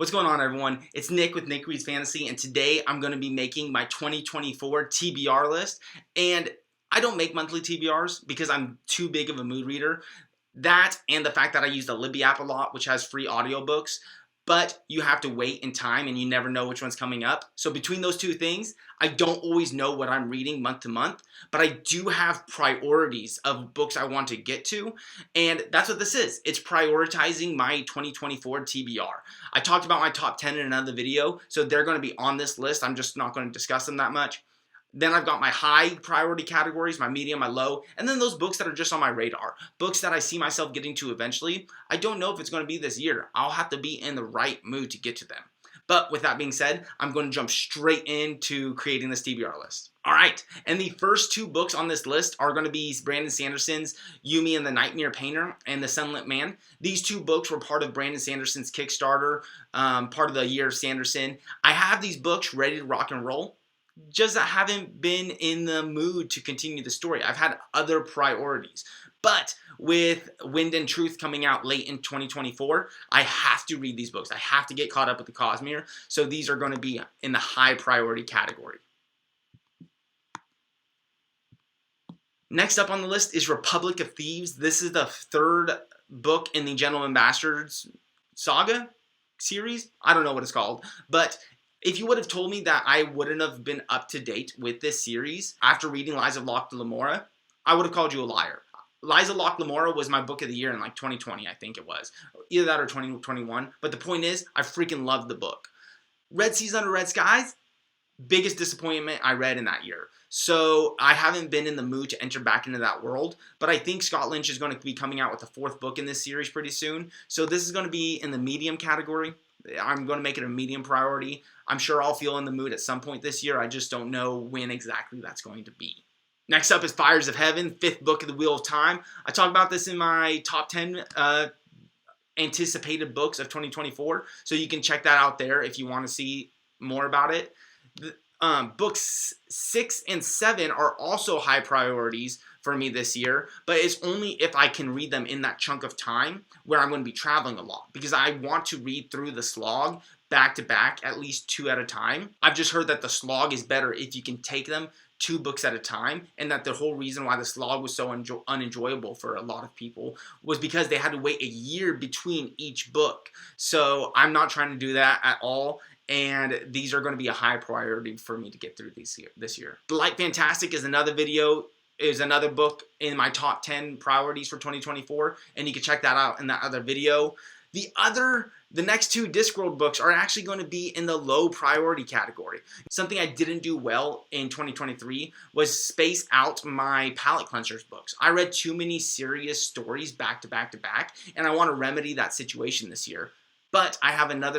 What's going on, everyone? It's Nick with Nick Reads Fantasy, and today I'm going to be making my 2024 TBR list. And I don't make monthly TBRs because I'm too big of a mood reader. That and the fact that I use the Libby app a lot, which has free audiobooks. But you have to wait in time and you never know which one's coming up. So between those two things, I don't always know what I'm reading month to month, but I do have priorities of books I want to get to. And that's what this is. It's prioritizing my 2024 TBR. I talked about my top 10 in another video, so they're going to be on this list. I'm just not going to discuss them that much. Then I've got my high priority categories, my medium, my low, and then those books that are just on my radar. Books that I see myself getting to eventually. I don't know if it's going to be this year. I'll have to be in the right mood to get to them. But with that being said, I'm going to jump straight into creating this TBR list. All right, and the first two books on this list are going to be Brandon Sanderson's Yumi and the Nightmare Painter and The Sunlit Man. These two books were part of Brandon Sanderson's Kickstarter, part of the Year of Sanderson. I have these books ready to rock and roll. Just I haven't been in the mood to continue the story. I've had other priorities. But with Wind and Truth coming out late in 2024, I have to read these books. I have to get caught up with the Cosmere. So these are going to be in the high priority category. Next up on the list is Republic of Thieves. This is the third book in the Gentleman Bastards Saga series. I don't know what it's called, but if you would have told me that I wouldn't have been up to date with this series after reading Lies of Locke Lamora, I would have called you a liar. Lies of Locke Lamora was my book of the year in like 2020, I think it was. Either that or 2021. But the point is, I freaking loved the book. Red Seas Under Red Skies, biggest disappointment I read in that year. So I haven't been in the mood to enter back into that world. But I think Scott Lynch is going to be coming out with the fourth book in this series pretty soon. So this is going to be in the medium category. I'm going to make it a medium priority. I'm sure I'll feel in the mood at some point this year. I just don't know when exactly that's going to be. Next up is Fires of Heaven, fifth book of the Wheel of Time. I talk about this in my top 10 anticipated books of 2024. So you can check that out there if you want to see more about it. Books 6 and 7 are also high priorities for me this year, but it's only if I can read them in that chunk of time where I'm going to be traveling a lot, because I want to read through the slog back to back, at least 2 at a time. I've just heard that the slog is better if you can take them 2 books at a time, and that the whole reason why the slog was so unenjoyable for a lot of people was because they had to wait a year between each book. So I'm not trying to do that at all. And these are going to be a high priority for me to get through this year. The Light Fantastic is another book in my top 10 priorities for 2024. And you can check that out in that other video. The next two Discworld books are actually going to be in the low priority category. Something I didn't do well in 2023 was space out my palate cleansers books. I read too many serious stories back to back to back, and I want to remedy that situation this year. But I have another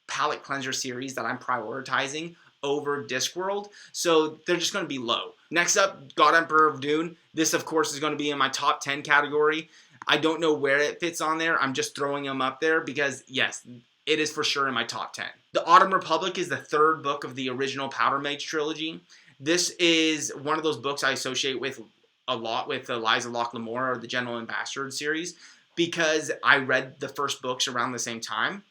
palette cleanser series that I'm prioritizing over Discworld, so they're just going to be low. Next up, God Emperor of Dune. This, of course, is going to be in my top 10 category. I don't know where it fits on there. I'm just throwing them up there because, yes, it is for sure in my top 10. The Autumn Republic is the third book of the original Powder Mage trilogy. This is one of those books I associate with a lot with the Lies of Locke Lamora or the Gentleman Bastard series, because I read the first books around the same time.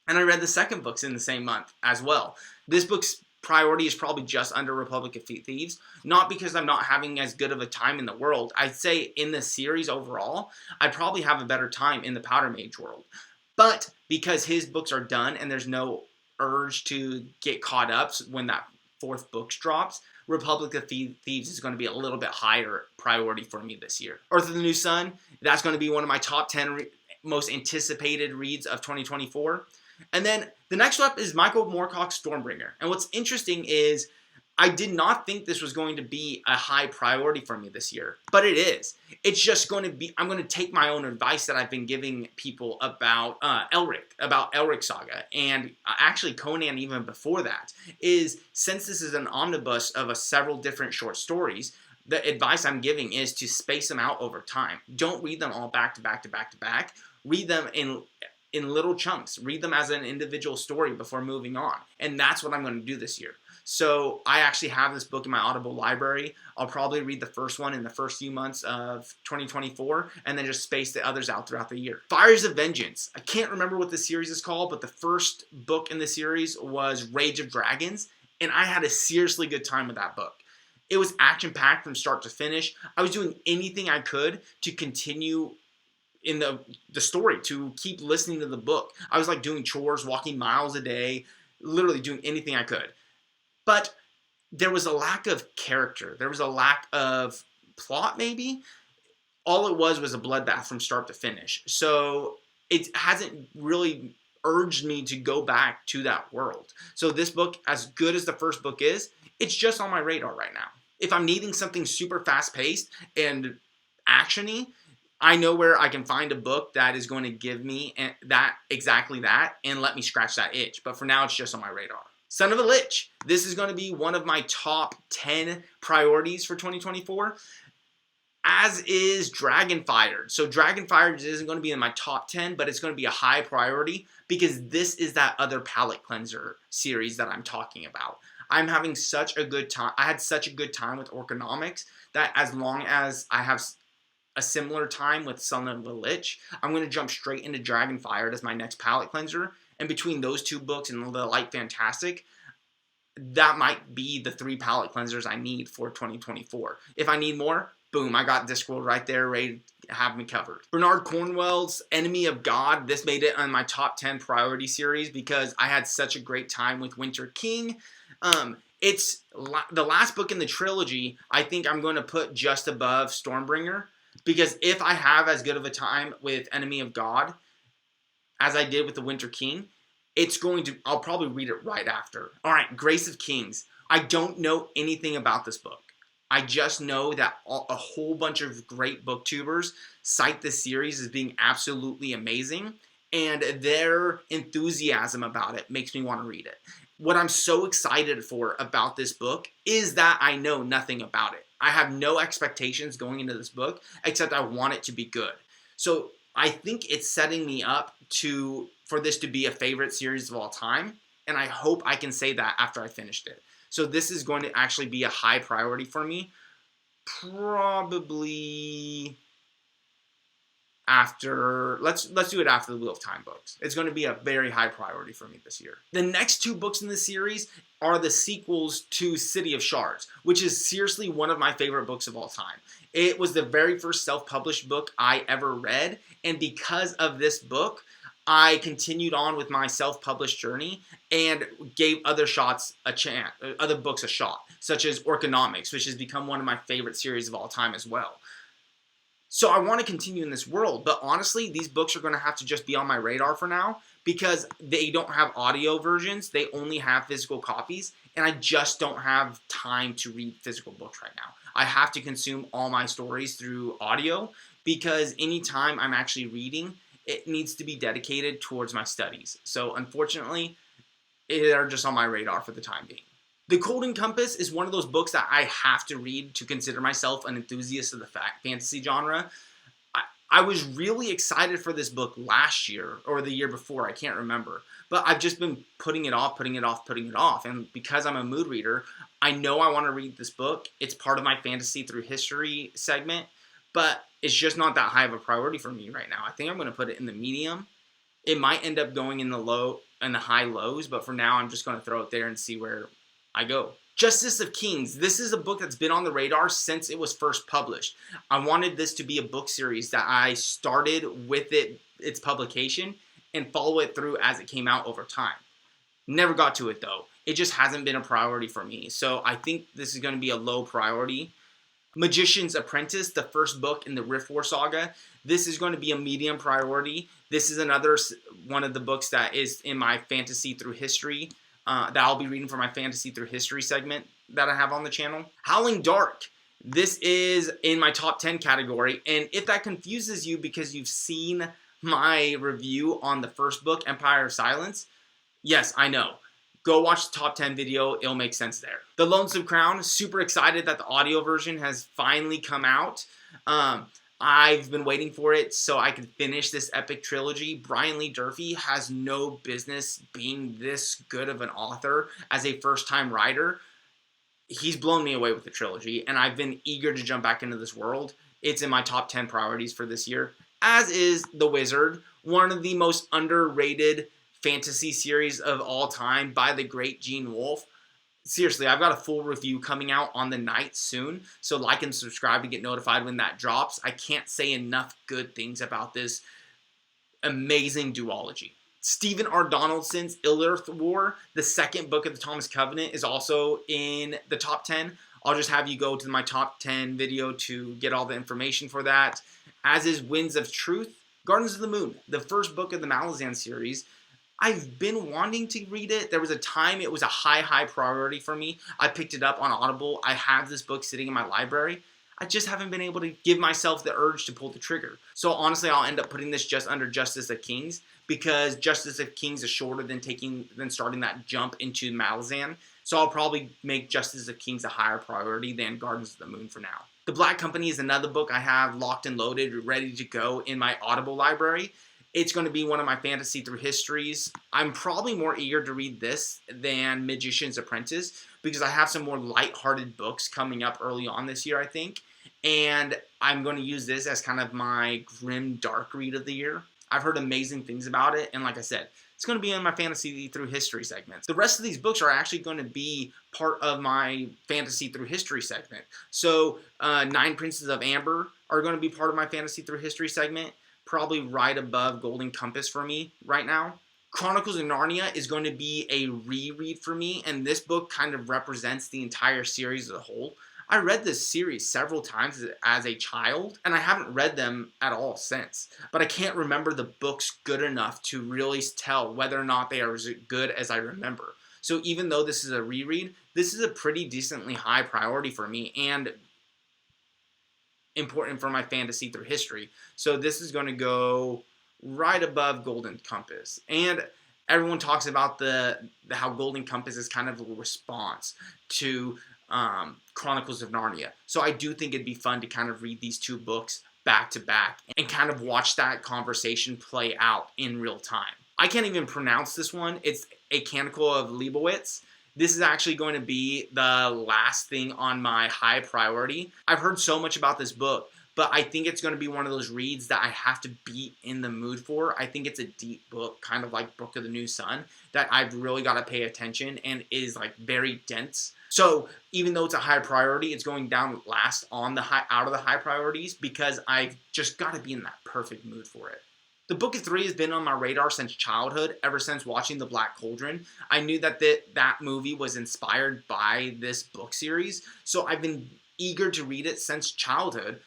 And I read the second books in the same month as well. This book's priority is probably just under Republic of Thieves. Not because I'm not having as good of a time in the world. I'd say in the series overall, I'd probably have a better time in the Powder Mage world. But because his books are done and there's no urge to get caught up when that fourth book drops, Republic of Thieves is going to be a little bit higher priority for me this year. Earth of the New Sun, that's going to be one of my top 10 most anticipated reads of 2024. And then the next up is Michael Moorcock's Stormbringer. And what's interesting is I did not think this was going to be a high priority for me this year, but it is. It's just going to be, I'm going to take my own advice that I've been giving people about Elric Saga, and actually Conan even before that, is since this is an omnibus of several different short stories, the advice I'm giving is to space them out over time. Don't read them all back to back to back to back. Read them in little chunks. Read them as an individual story before moving on. And that's what I'm going to do this year. So I actually have this book in my Audible library. I'll probably read the first one in the first few months of 2024 and then just space the others out throughout the year. Fires of Vengeance. I can't remember what the series is called, but the first book in the series was Rage of Dragons, and I had a seriously good time with that book. It was action-packed from start to finish. I was doing anything I could to continue in the story, to keep listening to the book. I was like doing chores, walking miles a day, literally doing anything I could. But there was a lack of character. There was a lack of plot, maybe. All it was a bloodbath from start to finish. So it hasn't really urged me to go back to that world. So this book, as good as the first book is, it's just on my radar right now. If I'm needing something super fast-paced and action-y, I know where I can find a book that is going to give me exactly that and let me scratch that itch. But for now, it's just on my radar. Son of a Lich. This is going to be one of my top 10 priorities for 2024, as is Dragonfired. So Dragonfired isn't going to be in my top 10, but it's going to be a high priority because this is that other palate cleanser series that I'm talking about. I'm having such a good time. I had such a good time with Orconomics that as long as I have a similar time with Son of a Lich, I'm going to jump straight into Dragonfired as my next palate cleanser. And between those two books and the Light Fantastic, that might be the 3 palate cleansers I need for 2024. If I need more, boom, I got Discworld right there ready to have me covered. Bernard Cornwell's Enemy of God. This made it on my top 10 priority series because I had such a great time with Winter King. It's the last book in the trilogy. I think I'm going to put just above Stormbringer because if I have as good of a time with Enemy of God as I did with the Winter King, I'll probably read it right after. All right, Grace of Kings. I don't know anything about this book. I just know that a whole bunch of great booktubers cite this series as being absolutely amazing, and their enthusiasm about it makes me want to read it. What I'm so excited for about this book is that I know nothing about it. I have no expectations going into this book, except I want it to be good. So I think it's setting me up for this to be a favorite series of all time, and I hope I can say that after I finished it. So this is going to actually be a high priority for me, probably after, let's do it after the Wheel of Time books. It's going to be a very high priority for me this year. The next 2 books in the series are the sequels to City of Shards, which is seriously one of my favorite books of all time. It was the very first self-published book I ever read, and because of this book, I continued on with my self-published journey and gave other books a shot, such as Orconomics, which has become one of my favorite series of all time as well. So I want to continue in this world, but honestly, these books are going to have to just be on my radar for now because they don't have audio versions. They only have physical copies, and I just don't have time to read physical books right now. I have to consume all my stories through audio because anytime I'm actually reading, it needs to be dedicated towards my studies. So unfortunately, they're just on my radar for the time being. The Golden Compass is one of those books that I have to read to consider myself an enthusiast of the fantasy genre. I was really excited for this book last year or the year before, I can't remember. But I've just been putting it off. And because I'm a mood reader, I know I want to read this book. It's part of my Fantasy Through History segment, but it's just not that high of a priority for me right now. I think I'm going to put it in the medium. It might end up going in the high lows, but for now I'm just going to throw it there and see where I go. Justice of Kings. This is a book that's been on the radar since it was first published. I wanted this to be a book series that I started with its publication and follow it through as it came out over time. Never got to it though. It just hasn't been a priority for me. So I think this is going to be a low priority. Magician's Apprentice, the first book in the Rift War saga. This is going to be a medium priority. This is another one of the books that is in my Fantasy Through History that I'll be reading for my Fantasy Through History segment that I have on the channel. Howling Dark. This is in my top 10 category, and if that confuses you because you've seen my review on the first book, Empire of Silence, yes, I know. Go watch the top 10 video, it'll make sense there. The Lonesome Crown, super excited that the audio version has finally come out. I've been waiting for it so I can finish this epic trilogy. Brian Lee Durfee has no business being this good of an author as a first-time writer. He's blown me away with the trilogy, and I've been eager to jump back into this world. It's in my top 10 priorities for this year, as is The Wizard, one of the most underrated fantasy series of all time by the great Gene Wolfe. Seriously, I've got a full review coming out on the night soon, so like and subscribe to get notified when that drops. I can't say enough good things about this amazing duology. Stephen R. Donaldson's Illithid War, the second book of the Thomas Covenant, is also in the top 10. I'll just have you go to my top 10 video to get all the information for that. As is Winds of Truth, Gardens of the Moon, the first book of the Malazan series. I've been wanting to read it. There was a time it was a high priority for me. I picked it up on Audible. I have this book sitting in my library. I just haven't been able to give myself the urge to pull the trigger. So honestly, I'll end up putting this just under Justice of Kings because Justice of Kings is shorter than starting that jump into Malazan. So I'll probably make Justice of Kings a higher priority than Gardens of the Moon for now. The Black Company is another book I have locked and loaded, ready to go in my Audible library. It's going to be one of my fantasy through histories. I'm probably more eager to read this than Magician's Apprentice because I have some more lighthearted books coming up early on this year, I think. And I'm going to use this as kind of my grim dark read of the year. I've heard amazing things about it. And like I said, it's going to be in my fantasy through history segments. The rest of these books are actually going to be part of my fantasy through history segment. So Nine Princes of Amber are going to be part of my fantasy through history segment. Probably right above Golden Compass for me right now. Chronicles of Narnia is going to be a reread for me, and this book kind of represents the entire series as a whole. I read this series several times as a child, and I haven't read them at all since. But I can't remember the books good enough to really tell whether or not they are as good as I remember. So even though this is a reread, this is a pretty decently high priority for me, and important for my fantasy through history. So this is going to go right above Golden Compass. And everyone talks about how Golden Compass is kind of a response to Chronicles of Narnia. So I do think it'd be fun to kind of read these two books back to back and kind of watch that conversation play out in real time. I can't even pronounce this one. It's A Canticle of Leibowitz. This is actually going to be the last thing on my high priority. I've heard so much about this book, but I think it's going to be one of those reads that I have to be in the mood for. I think it's a deep book, kind of like Book of the New Sun, that I've really got to pay attention and is like very dense. So even though it's a high priority, it's going down last on out of the high priorities because I've just got to be in that perfect mood for it. The Book of Three has been on my radar since childhood, ever since watching The Black Cauldron. I knew that that movie was inspired by this book series, so I've been eager to read it since childhood.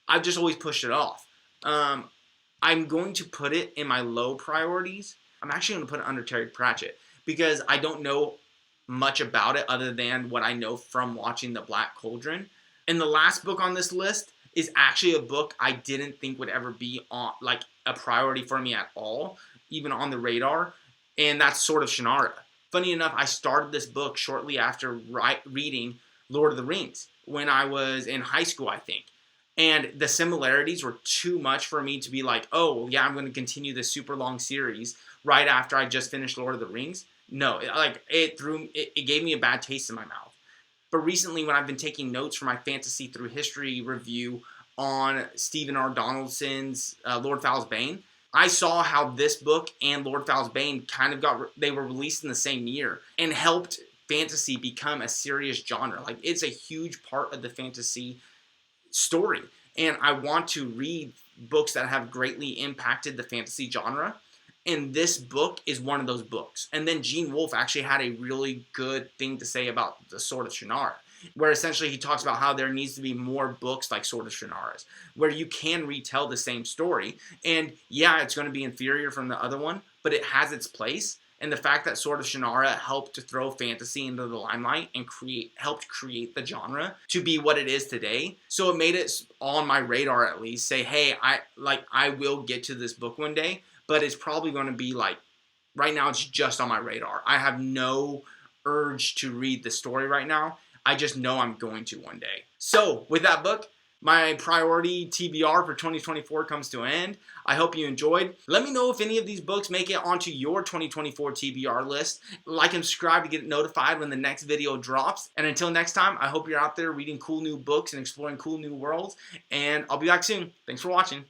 I've just always pushed it off. I'm going to put it in my low priorities. I'm actually going to put it under Terry Pratchett because I don't know much about it other than what I know from watching The Black Cauldron. And the last book on this list is actually a book I didn't think would ever be on like a priority for me at all, even on the radar, and that's Sword of Shannara. Funny enough, I started this book shortly after reading Lord of the Rings when I was in high school, I think. And the similarities were too much for me to be like, oh, yeah, I'm going to continue this super long series right after I just finished Lord of the Rings. No, it gave me a bad taste in my mouth. But recently, when I've been taking notes for my Fantasy Through History review on Stephen R. Donaldson's Lord Fowl's Bane, I saw how this book and Lord Fowl's Bane they were released in the same year and helped fantasy become a serious genre. Like, it's a huge part of the fantasy story. And I want to read books that have greatly impacted the fantasy genre. And this book is one of those books. And then Gene Wolfe actually had a really good thing to say about the Sword of Shannara, where essentially he talks about how there needs to be more books like Sword of Shannara's, where you can retell the same story. And yeah, it's going to be inferior from the other one, but it has its place. And the fact that Sword of Shannara helped to throw fantasy into the limelight and helped create the genre to be what it is today. So it made it on my radar at least say, hey, I will get to this book one day, but it's probably going to be like, right now it's just on my radar. I have no urge to read the story right now. I just know I'm going to one day. So with that book, my priority TBR for 2024 comes to an end. I hope you enjoyed. Let me know if any of these books make it onto your 2024 TBR list. Like and subscribe to get notified when the next video drops. And until next time, I hope you're out there reading cool new books and exploring cool new worlds. And I'll be back soon. Thanks for watching.